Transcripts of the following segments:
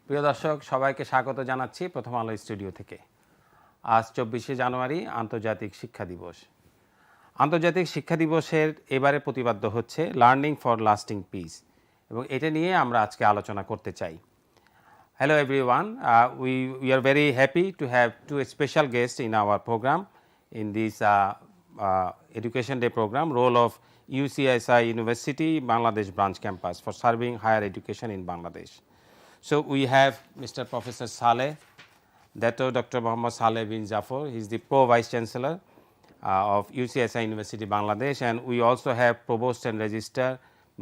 প্রিয় দর্শক সবাইকে স্বাগত জানাচ্ছি প্রথম আলো স্টুডিও থেকে। আজ 24শে জানুয়ারি আন্তর্জাতিক শিক্ষা দিবস। আন্তর্জাতিক শিক্ষা দিবসের এবারে প্রতিপাদ্য হচ্ছে লার্নিং ফর লাস্টিং পিস এবং এটা নিয়ে আমরা আজকে আলোচনা করতে চাই। Hello everyone, we are very happy to have two special guests in our program in this Education Day program, role of UCSI University Bangladesh branch campus for serving higher education in Bangladesh. So we have Mr. Professor Saleh, Dr. Muhammad Saleh bin Jafar. He is the Pro Vice Chancellor of UCSI University Bangladesh, and we also have Provost and Registrar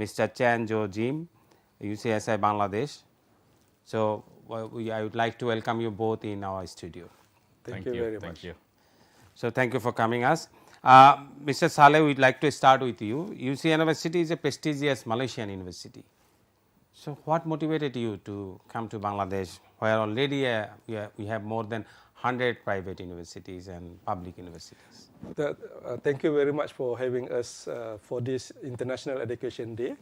Mr. Chan Jo Jim, UCSI Bangladesh. So I would like to welcome you both in our studio. Thank you very much. Thank you. So thank you for coming us. Mr. Saleh, we'd like to start with you. UC University is a prestigious Malaysian university. So what motivated you to come to Bangladesh, where already we have more than 100 private universities and public universities? Thank you very much for having us for this International Education Day.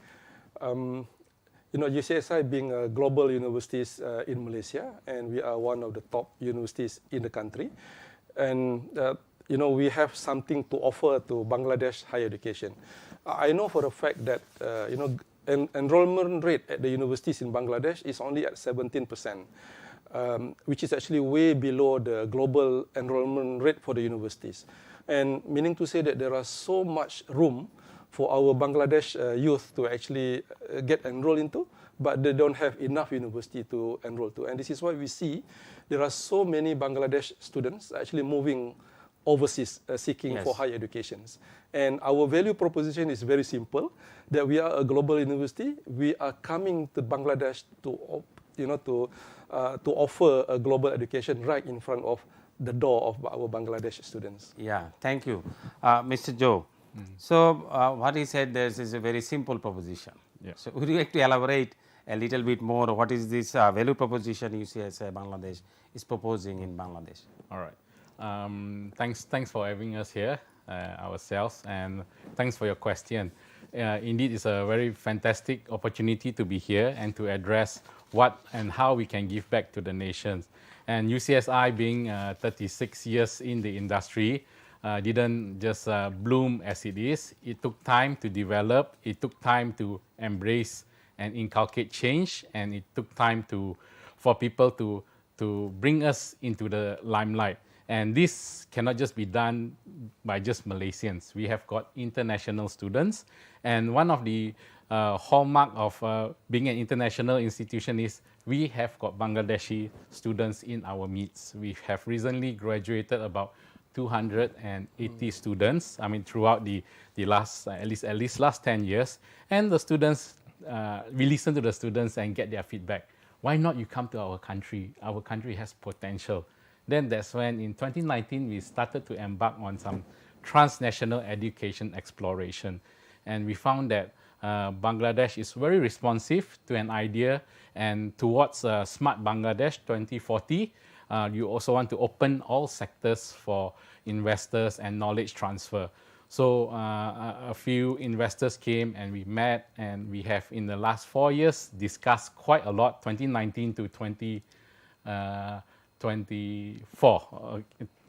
UCSI being a global universities in Malaysia, and we are one of the top universities in the country. And we have something to offer to Bangladesh higher education. I know for a fact that enrollment rate at the universities in Bangladesh is only at 17%, which is actually way below the global enrollment rate for the universities. And meaning to say that there are so much room for our Bangladesh youth to actually get enrolled into, but they don't have enough university to enroll to. And this is why we see there are so many Bangladesh students actually moving overseas seeking for higher educations. And our value proposition is very simple, that we are a global university. We are coming to Bangladesh to offer a global education right in front of the door of our Bangladesh students. Yeah, thank you. Mr. Joe, so what he said there is a very simple proposition. Yeah. So would you like to elaborate a little bit more what is this value proposition UCSI Bangladesh is proposing in Bangladesh? All right. Thanks for having us here, ourselves, and thanks for your question. Indeed, it's a very fantastic opportunity to be here and to address what and how we can give back to the nations. And UCSI being 36 years in the industry, didn't just bloom as it is. It took time to develop, it took time to embrace and inculcate change, and it took time for people to bring us into the limelight. And this cannot just be done by just Malaysians. We have got international students, and one of the hallmark of being an international institution is we have got Bangladeshi students in our midst. We have recently graduated about 280 students, throughout the last, at least last 10 years. And the students, we listen to the students and get their feedback. Why not you come to our country? Our country has potential. Then that's when in 2019 we started to embark on some transnational education exploration. And we found that Bangladesh is very responsive to an idea, and towards Smart Bangladesh 2040, you also want to open all sectors for investors and knowledge transfer. So a few investors came and we met, and we have in the last 4 years discussed quite a lot, 2019 to 2024.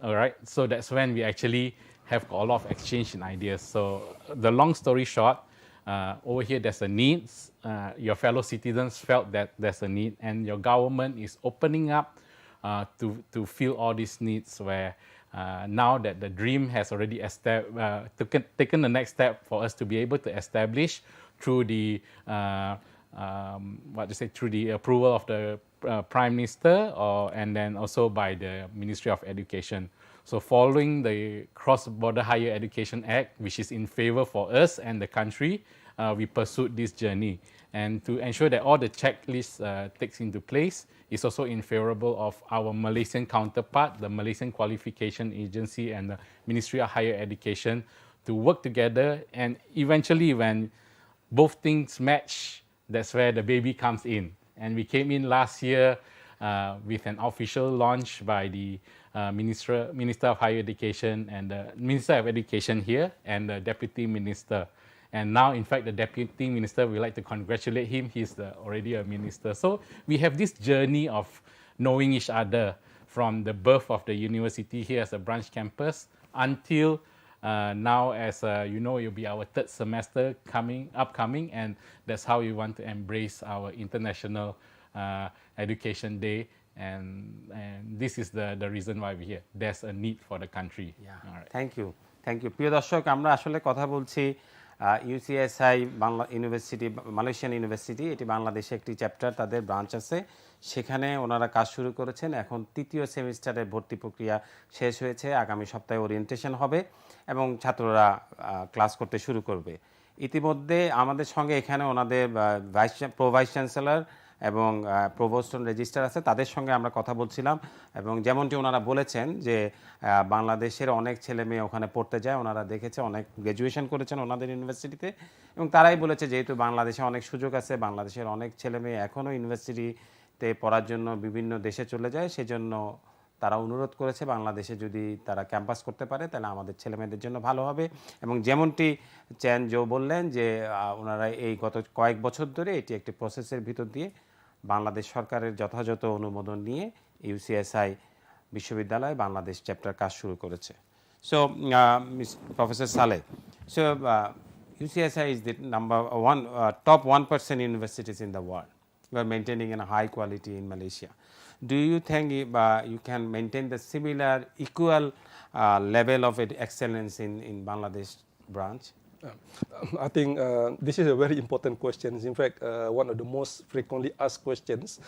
All right, so that's when we actually have a lot of exchange in ideas. So the long story short, over here there's a need. Your fellow citizens felt that there's a need, and your government is opening up to fill all these needs, where now that the dream has already taken the next step for us to be able to establish through the through the approval of the Prime Minister, and then also by the Ministry of Education. So following the Cross-Border Higher Education Act, which is in favor for us and the country, we pursued this journey. And to ensure that all the checklists takes into place is also in favorable of our Malaysian counterpart, the Malaysian Qualification Agency and the Ministry of Higher Education, to work together. And eventually when both things match, that's where the baby comes in. And we came in last year with an official launch by the Minister of Higher Education and the Minister of Education here and the Deputy Minister. And now, in fact, the deputy minister, we like to congratulate him. He's already a minister. So we have this journey of knowing each other from the birth of the university here as a branch campus until now as you'll be our third semester upcoming, and that's how we want to embrace our International Education Day. And this is the reason why we're here. There's a need for the country. Yeah. All right. Thank you. প্রিয় দর্শক, আমরা আসলে কথা বলছি ইউসিএসআই Bangla university, Malaysian university, এটি বাংলাদেশে একটি chapter, তাদের ব্রাঞ্চ আছে, সেখানে ওনারা কাজ শুরু করেছেন। এখন তৃতীয় সেমিস্টারের ভর্তি প্রক্রিয়া শেষ হয়েছে, আগামী সপ্তাহে ওরিয়েন্টেশন হবে এবং ছাত্ররা ক্লাস করতে শুরু করবে। ইতিমধ্যে আমাদের সঙ্গে এখানে ওনাদের ভাইস চ্যান্সেলর এবং প্রভোস্ট রেজিস্ট্রার আছে, তাদের সঙ্গে আমরা কথা বলছিলাম এবং যেমনটি ওনারা বলেছেন যে বাংলাদেশের অনেক ছেলে মেয়ে ওখানে পড়তে যায়, ওনারা দেখেছে, অনেক গ্র্যাজুয়েশন করেছেন ওনাদের ইউনিভার্সিটিতে, এবং তারাই বলেছে যেহেতু বাংলাদেশে অনেক সুযোগ আছে, বাংলাদেশের অনেক ছেলে মেয়ে এখনও ইউনিভার্সিটিতে পড়ার জন্য বিভিন্ন দেশে চলে যায়, সেজন্য তারা অনুরোধ করেছে বাংলাদেশে যদি তারা ক্যাম্পাস করতে পারে তাহলে আমাদের ছেলেমেয়েদের জন্য ভালো হবে। এবং যেমনটি চ্যান জো বললেন যে ওনারা এই গত কয়েক বছর ধরে এটি একটি প্রসেসের ভিতর দিয়ে বাংলাদেশ সরকারের যথাযথ অনুমোদন নিয়ে ইউসিএসআই বিশ্ববিদ্যালয় বাংলাদেশ চ্যাপ্টার কাজ শুরু করেছে। So professor Saleh, so UCSI is the top 1% universities in the world. We are maintaining a high quality in Malaysia. Do you think you can maintain the similar equal level of excellence in Bangladesh branch? I think this is a very important question. In fact, one of the most frequently asked questions.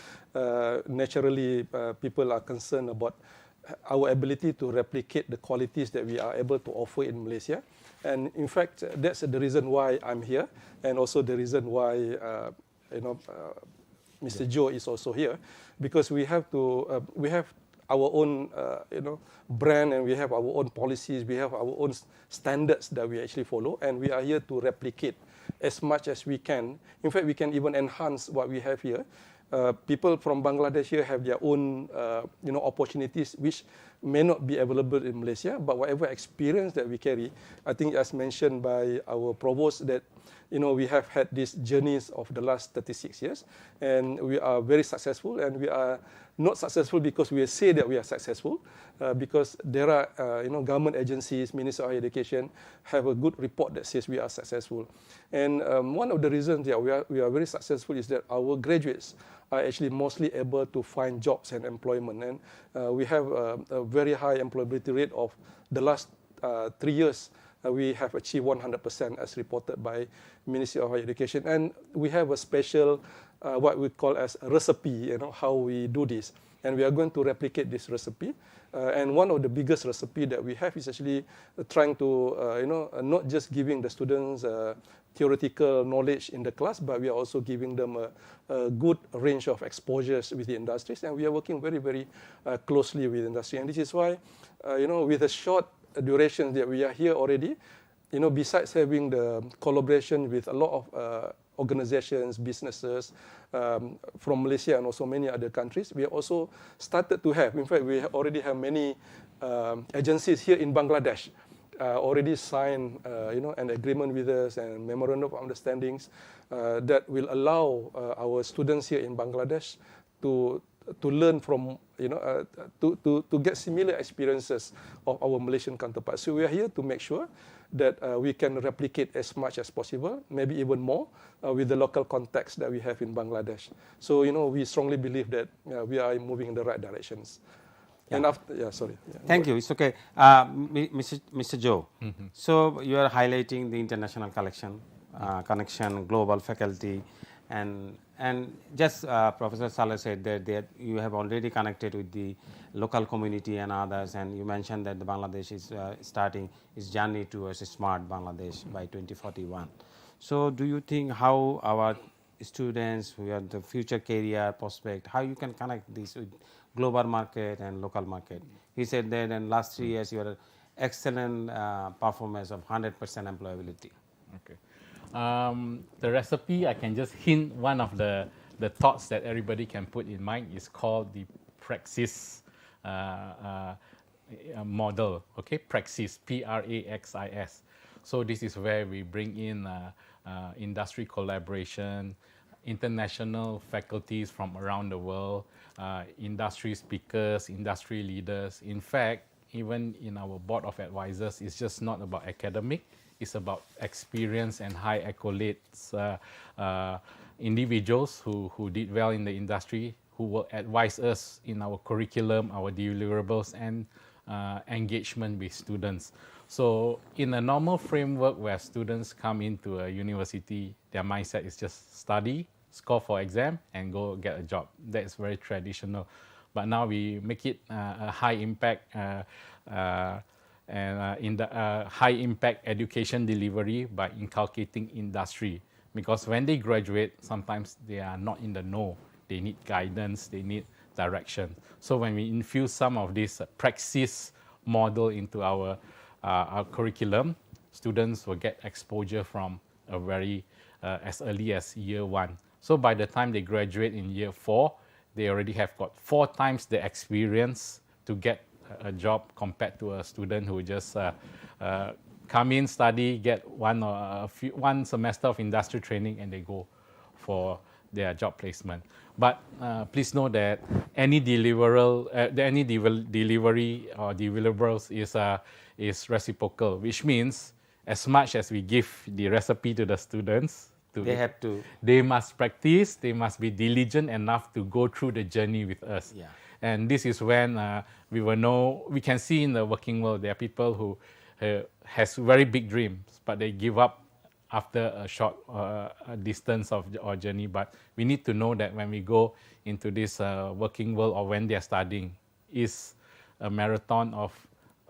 Naturally, people are concerned about our ability to replicate the qualities that we are able to offer in Malaysia. And in fact, that's the reason why I'm here, and also the reason why Mr. Joe is also here, because we have our own brand, and we have our own policies, we have our own standards that we actually follow, and we are here to replicate as much as we can. In fact, we can even enhance what we have here. People from Bangladesh here have their own opportunities which may not be available in Malaysia, but whatever experience that we carry, I think as mentioned by our provost, that we have had these journeys of the last 36 years, and we are very successful, and we are not successful because we say that we are successful, because there are government agencies, Ministry of Education have a good report that says we are successful. And one of the reasons that we are very successful is that our graduates are actually mostly able to find jobs and employment, and we have a very high employability rate of the last 3 years. We have achieved 100% as reported by Ministry of Education, and we have a special what we call as a recipe, how we do this, and we are going to replicate this recipe. And one of the biggest recipe that we have is actually trying to not just giving the students theoretical knowledge in the class, but we are also giving them a good range of exposures with the industries, and we are working very, very closely with industry. And this is why with a short duration that we are here already, besides having the collaboration with a lot of organizations, businesses from Malaysia and also many other countries, we have also started to have, in fact, we already have many agencies here in Bangladesh already signed an agreement with us and memorandum of understandings that will allow our students here in Bangladesh to learn from, to get similar experiences of our Malaysian counterparts. So we are here to make sure that we can replicate as much as possible, maybe even more, with the local context that we have in Bangladesh. So, we strongly believe that we are moving in the right directions. Yeah. And after, sorry. Yeah. Thank you. It's okay. Mr. Joe, so you are highlighting the international connection, global faculty, and just Professor Saleh said that you have already connected with the local community and others, and you mentioned that the Bangladesh is starting its journey towards a smart Bangladesh by 2041. So do you think how our students who are the future career prospect, how you can connect this with global market and local market? He said that in last 3 years you are excellent performance of 100% employability. Okay. The recipe, I can just hint one of the thoughts that everybody can put in mind is called the praxis model. Okay, praxis, Praxis. So this is where we bring in industry collaboration, international faculties from around the world, industry speakers, industry leaders. In fact, even in our board of advisors, it's just not about academic, it's about experience and high accolades individuals who did well in the industry, who will advise us in our curriculum, our deliverables, and engagement with students. So in a normal framework where students come into a university, their mindset is just study, score for exam, and go get a job. That's very traditional. But now we make it a high impact in the high impact education delivery by inculcating industry. Because when they graduate, sometimes they are not in the know. They need guidance, they need direction. So when we infuse some of this praxis model into our curriculum, students will get exposure from a very as early as year 1. So by the time they graduate in year 4, they already have got 4 times the experience to get a job compared to a student who just come in, study, get one semester of industry training, and they go for their job placement. But please know that any delivery or deliverables is reciprocal, which means as much as we give the recipe to the students, they must practice, they must be diligent enough to go through the journey with us. Yeah. And this is when we can see in the working world, there are people who has very big dreams, but they give up after a short distance of our journey. But we need to know that when we go into this working world or when they are studying, is a marathon of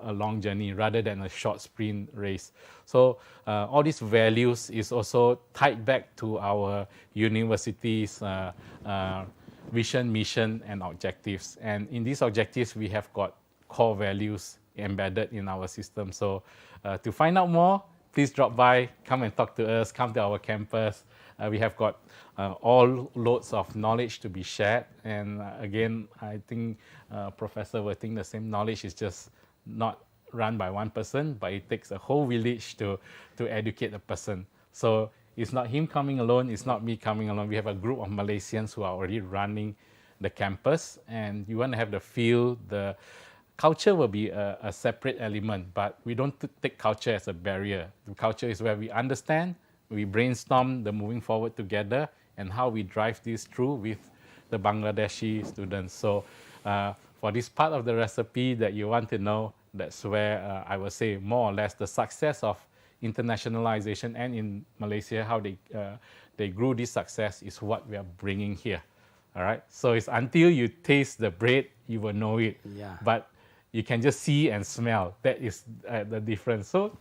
a long journey rather than a short sprint race. So all these values is also tied back to our university's vision, mission, and objectives. And in these objectives, we have got core values embedded in our system. So to find out more, please drop by, come and talk to us, come to our campus. We have got all loads of knowledge to be shared. And again, I think Professor will think the same. Knowledge is just not run by one person, but it takes a whole village to educate a person. So it's not him coming alone, it's not me coming alone. We have a group of Malaysians who are already running the campus, and you want to have the feel, the culture will be a separate element, but we don't take culture as a barrier. The culture is where we understand, we brainstorm the moving forward together, and how we drive this through with the Bangladeshi students. So for this part of the recipe that you want to know, that's where I would say more or less the success of internationalization and in Malaysia, how they grew this success is what we are bringing here. All right. So it's until you taste the bread, you will know it. Yeah. But you can just see and smell. That is the difference. So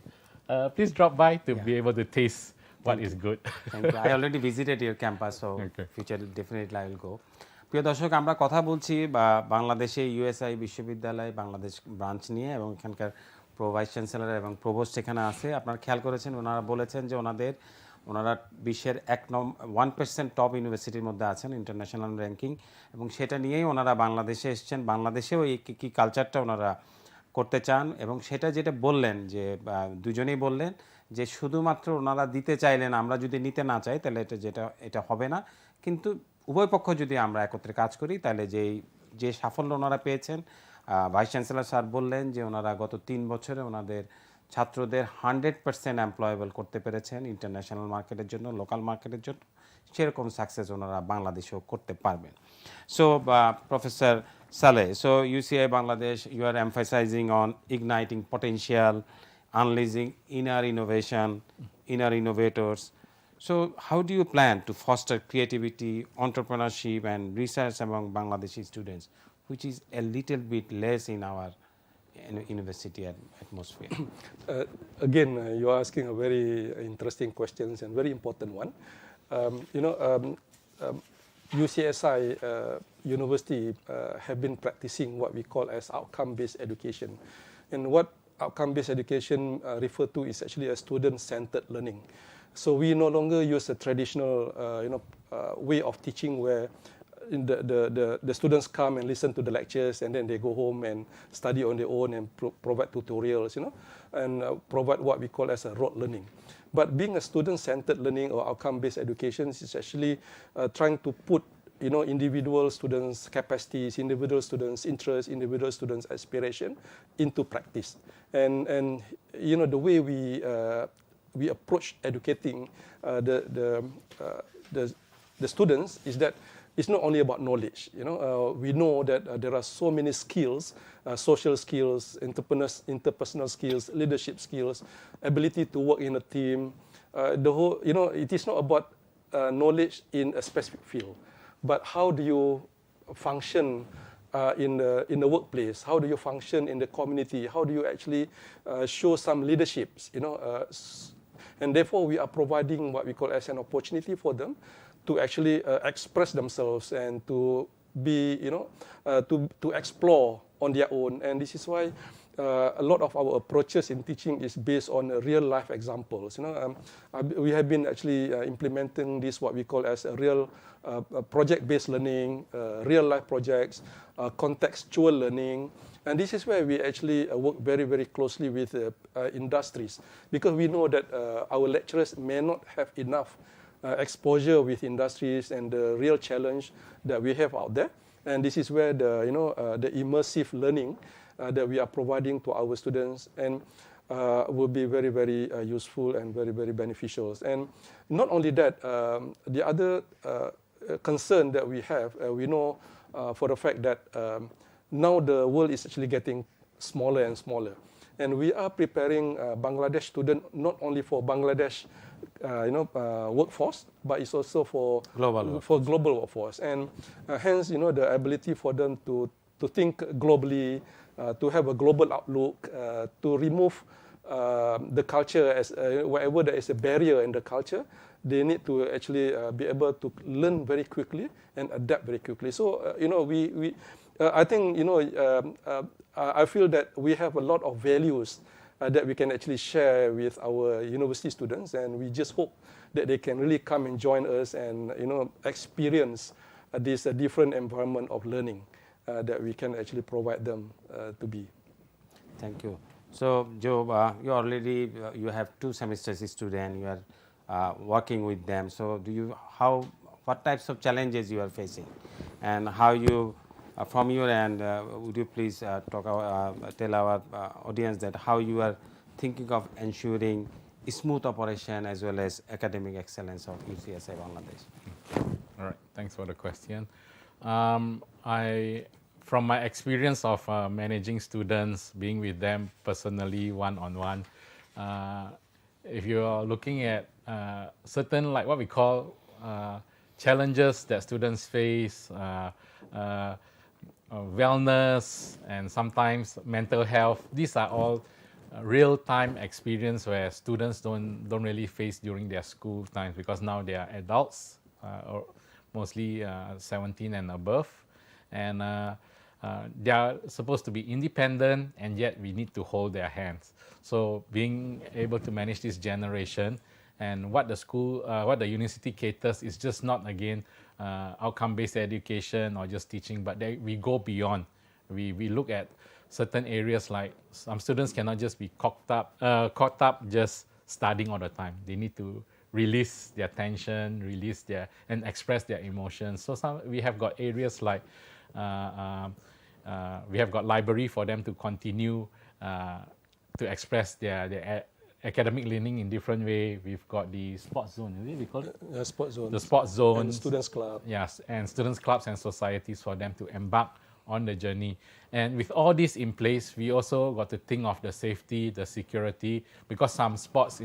please drop by to be able to taste what is good. Thank you. I already visited your campus, so future definitely I will go. প্রিয় দর্শক, আমরা কথা বলছি বাংলাদেশে USI বিশ্ববিদ্যালয় Bangladesh branch নিয়ে, এবং এখানকার ভাইস চ্যান্সেলর এবং প্রভোস্ট এখানে আছে। আপনারা খেয়াল করেছেন, ওনারা বলেছেন যে ওনারা বিশ্বের 1% টপ ইউনিভার্সিটির মধ্যে আছেন ইন্টারন্যাশনাল র্যাঙ্কিং, এবং সেটা নিয়েই ওনারা বাংলাদেশে এসছেন। বাংলাদেশেও এই কি কালচারটা ওনারা করতে চান, এবং সেটা যেটা বললেন যে দুজনেই বললেন যে শুধুমাত্র ওনারা দিতে চাইলেন, আমরা যদি নিতে না চাই তাহলে এটা হবে না, কিন্তু উভয় পক্ষ যদি আমরা একত্রে কাজ করি তাহলে যে সাফল্য ওনারা পেয়েছেন, ভাইস চ্যান্সেলর স্যার বললেন যে ওনারা গত 3 বছরে ওনাদের ছাত্রদের 100% এমপ্লয়েবল করতে পেরেছেন ইন্টারন্যাশনাল মার্কেটের জন্য, লোকাল মার্কেটের জন্য। সেরকম সাকসেস ওনারা বাংলাদেশেও করতে পারবেন। So professor Saleh, so UCI Bangladesh, you are emphasizing on igniting potential, unleashing inner innovation, inner innovators. So how do you plan to foster creativity, entrepreneurship, and research among Bangladeshi students, which is a little bit less in our university atmosphere? Again, you are asking a very interesting question and very important one. UCSI University have been practicing what we call as outcome-based education. And what outcome-based education refer to is actually a student-centered learning. So we no longer use a traditional way of teaching where the students come and listen to the lectures, and then they go home and study on their own and provide tutorials, and provide what we call as a rote learning. But being a student-centered learning or outcome-based education is actually trying to put individual students' capacities, individual students' interests, individual students' aspiration into practice. And the way we approach educating the students is that it's not only about knowledge. We know that there are so many skills, social skills, interpersonal skills, leadership skills, ability to work in a team. It is not about knowledge in a specific field, but how do you function in the workplace? How do you function in the community? How do you actually show some leaderships? And therefore, we are providing what we call as an opportunity for them to actually express themselves and to be, to explore on their own. And this is why a lot of our approaches in teaching is based on real life examples. We have been actually implementing this what we call as a real project-based learning, real life projects, contextual learning. And this is where we actually work very, very closely with industries, because we know that our lecturers may not have enough exposure with industries and the real challenge that we have out there. And this is where the immersive learning that we are providing to our students and will be very, very useful and very, very beneficial. And not only that, the other concern that we have, we know for the fact that now the world is actually getting smaller and smaller. And we are preparing Bangladesh students not only for Bangladesh workforce, but it's also for global workforce. And hence, the ability for them to think globally, to have a global outlook, to remove the culture as wherever there is a barrier in the culture, they need to actually be able to learn very quickly and adapt very quickly. So, I think, I feel that we have a lot of values that we can actually share with our university students, and we just hope that they can really come and join us and, experience this different environment of learning that we can actually provide them to be. Thank you. So, Joe, you already you have 2 semesters student. You are working with them. So, what types of challenges you are facing, and how you, from your end, would you please tell our audience that how you are thinking of ensuring smooth operation as well as academic excellence of UCSI Bangladesh? All right. Thanks for the question. From my experience of managing students, being with them personally, one-on-one, if you are looking at certain, like what we call challenges that students face, wellness and sometimes mental health, these are all real-time experience where students don't really face during their school times, because now they are adults, or mostly 17 and above, and they are supposed to be independent, and yet we need to hold their hands. So being able to manage this generation, and what the university caters is just not, again, outcome-based education or just teaching, but we go beyond. We look at certain areas, like some students cannot just be caught up just studying all the time. They need to release their tension, and express their emotions. So we have got areas like we have got library for them to continue to express their academic learning in different way. We've got the sports zone, is it we call it? Sports zone. The sports zone. And students club. Yes, and students clubs and societies for them to embark on the journey. And with all this in place, we also got to think of the safety, the security, because some sports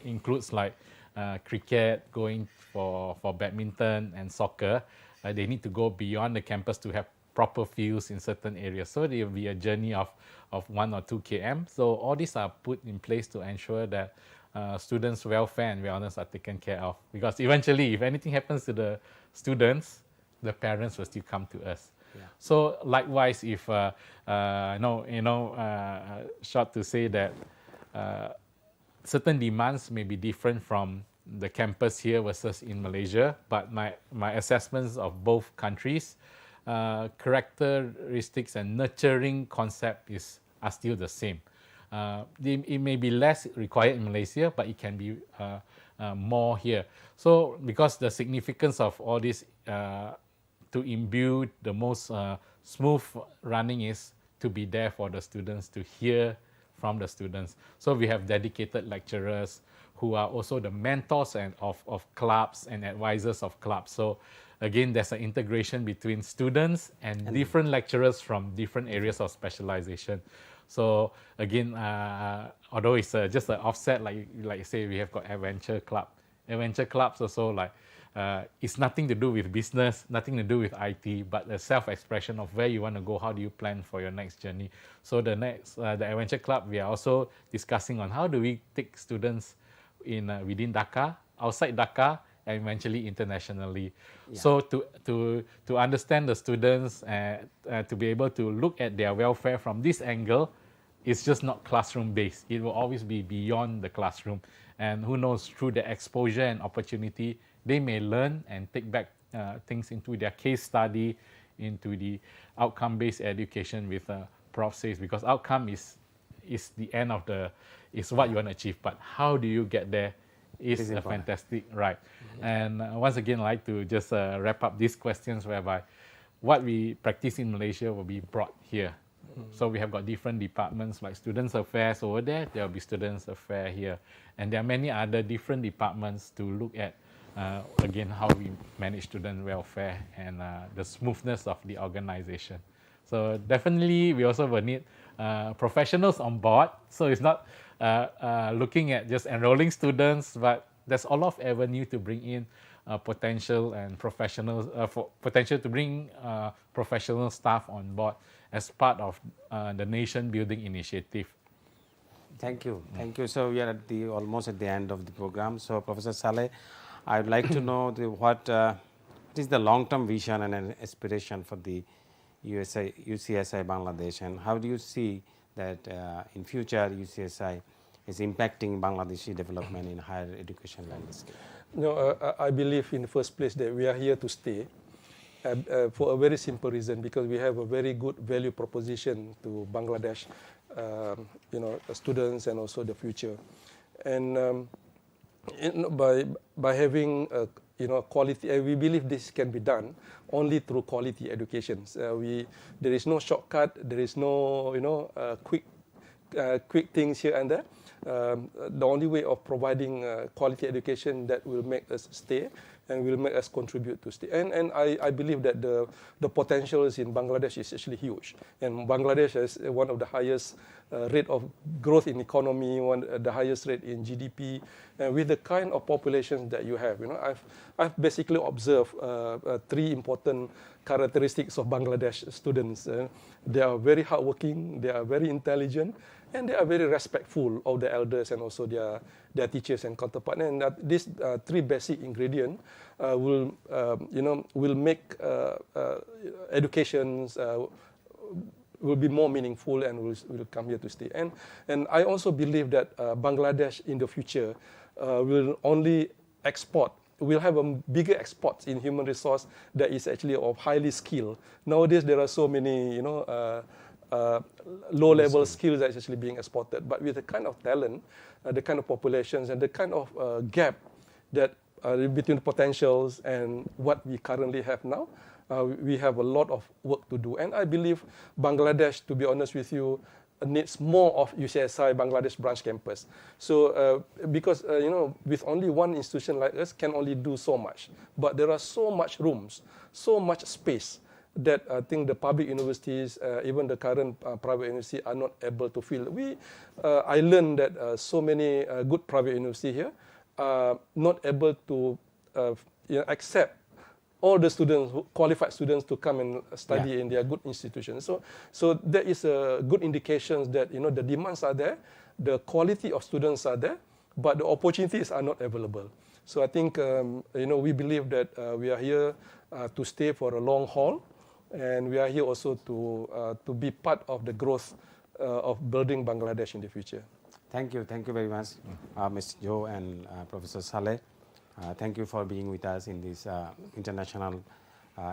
includes like cricket, going for badminton and soccer. They need to go beyond the campus to have proper fields in certain areas. So there will be a journey of 1 or 2 km. So all these are put in place to ensure that students' welfare and wellness are taken care of. Because eventually, if anything happens to the students, the parents will still come to us. Yeah. So likewise, if short to say that certain demands may be different from the campus here versus in Malaysia, but my assessments of both countries, characteristics and nurturing concept are still the same. It may be less required in Malaysia, but it can be more here. So because the significance of all this to imbue the most smooth running is to be there for the students, to hear from the students. So we have dedicated lecturers who are also the mentors of clubs and advisors of clubs. So again, there's an integration between students and different lecturers from different areas of specialization. So again, although it's just an offset, like you say, we have got adventure club. Adventure clubs also like, it's nothing to do with business, nothing to do with IT, but the self-expression of where you want to go, how do you plan for your next journey. So the Adventure Club, we are also discussing on how do we take students within Dhaka, outside Dhaka, and eventually internationally. Yeah. So to understand the students, to be able to look at their welfare from this angle, it's just not classroom-based. It will always be beyond the classroom. And who knows, through the exposure and opportunity, they may learn and take back things into their case study, into the outcome-based education with Prof says, because outcome is the end of is what you want to achieve, but how do you get there is a fantastic, right. Mm-hmm. And once again, I'd like to just wrap up these questions whereby what we practice in Malaysia will be brought here. Mm-hmm. So we have got different departments like students affairs over there will be students affairs here. And there are many other different departments to look at, again, how we manage student welfare and the smoothness of the organization. So definitely we also will need professionals on board. So it's not looking at just enrolling students, but there's a lot of avenue to bring in potential and professionals, potential to bring professional staff on board as part of the nation building initiative. Thank you. Thank you. So we are almost at the end of the program. So Professor Saleh, I would like to know what is the long-term vision and an aspiration for the UCSI Bangladesh, and how do you see that in future UCSI is impacting Bangladeshi development in higher education landscape? No, I believe in the first place that we are here to stay for a very simple reason, because we have a very good value proposition to Bangladesh, students and also the future. And by having quality, we believe this can be done only through quality education. There is no shortcut. There is no quick things here and there. The only way of providing quality education that will make us stay and will make us contribute to stay. And I believe that the potentials in Bangladesh is actually huge. And Bangladesh has one of the highest rate of growth in economy, the highest rate in GDP, and with the kind of population that you have. I've basically observed three important characteristics of Bangladesh students. They are very hardworking, they are very intelligent, and they are very respectful of the elders and also their teachers and counterparts. And these three basic ingredients will make educations will be more meaningful and will come here to stay. And I also believe that Bangladesh in the future will only export. We'll have a bigger exports in human resource that is actually of highly skilled. Nowadays there are so many low-level skills that is actually being exported. But with the kind of talent, the kind of populations, and the kind of gap that between the potentials and what we currently have now, we have a lot of work to do. And I believe Bangladesh, to be honest with you, needs more of UCSI Bangladesh branch campus. So because with only one institution like us can only do so much, but there are so much rooms, so much space that I think the public universities, even the current private universities, are not able to fill. I learned that so many good private universities here are not able to accept all the students, qualified students, to come and study in their good institutions. So there is a good indication that the demands are there, the quality of students are there, but the opportunities are not available. So I think we believe that we are here to stay for a long haul, and we are here also to be part of the growth of building Bangladesh in the future. Thank you very much, Mr. Joe and Professor Saleh. Thank you for being with us in this International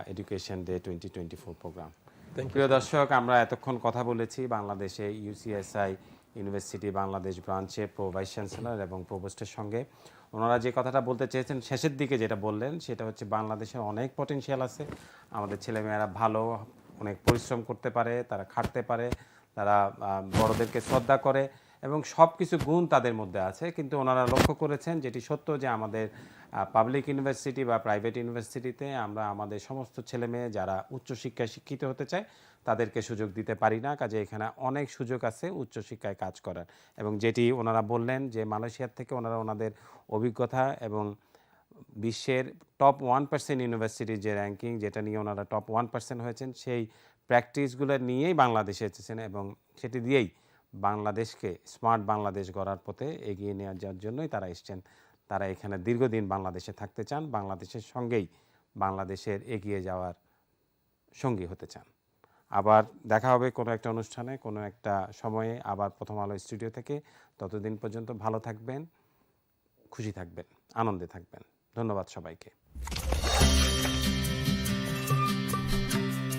Education Day 2024 program. Thank you. প্রিয় দর্শক, আমরা এতক্ষণ কথা বলেছি বাংলাদেশে ইউসিএসআই university Bangladesh ব্রাঞ্চে vice chancellor এবং প্রভোস্টের সঙ্গে। ওনারা যে কথাটা বলতে চেয়েছেন শেষের দিকে যেটা বললেন সেটা হচ্ছে বাংলাদেশের অনেক পটেনশিয়াল আছে, আমাদের ছেলেমেয়েরা ভালো, অনেক পরিশ্রম করতে পারে, তারা খাটতে পারে, তারা বড়দেরকে শ্রদ্ধা করে এবং সব কিছু গুণ তাদের মধ্যে আছে। কিন্তু ওনারা লক্ষ্য করেছেন যেটি সত্য যে আমাদের পাবলিক ইউনিভার্সিটি বা প্রাইভেট ইউনিভার্সিটিতে আমরা আমাদের সমস্ত ছেলেমেয়ে যারা উচ্চশিক্ষায় শিক্ষিত হতে চায় তাদেরকে সুযোগ দিতে পারি না। কাজে এখানে অনেক সুযোগ আছে উচ্চশিক্ষায় কাজ করার। এবং যেটি ওনারা বললেন যে মালয়েশিয়ার থেকে ওনারা ওনাদের অভিজ্ঞতা এবং বিশ্বের টপ 1% ইউনিভার্সিটির যে র্যাঙ্কিং যেটা নিয়ে ওনারা টপ 1% হয়েছেন সেই প্র্যাকটিসগুলো নিয়েই বাংলাদেশে এসেছেন এবং সেটি দিয়েই বাংলাদেশকে স্মার্ট বাংলাদেশ গড়ার পথে এগিয়ে নিয়ে যাওয়ার জন্যই তারা এসছেন। তারা এখানে দীর্ঘদিন বাংলাদেশে থাকতে চান, বাংলাদেশের সঙ্গেই বাংলাদেশের এগিয়ে যাওয়ার সঙ্গী হতে চান। আবার দেখা হবে কোনো একটা অনুষ্ঠানে, কোনো একটা সময়ে, আবার প্রথম আলো স্টুডিও থেকে। ততদিন পর্যন্ত ভালো থাকবেন, খুশি থাকবেন, আনন্দে থাকবেন। ধন্যবাদ সবাইকে।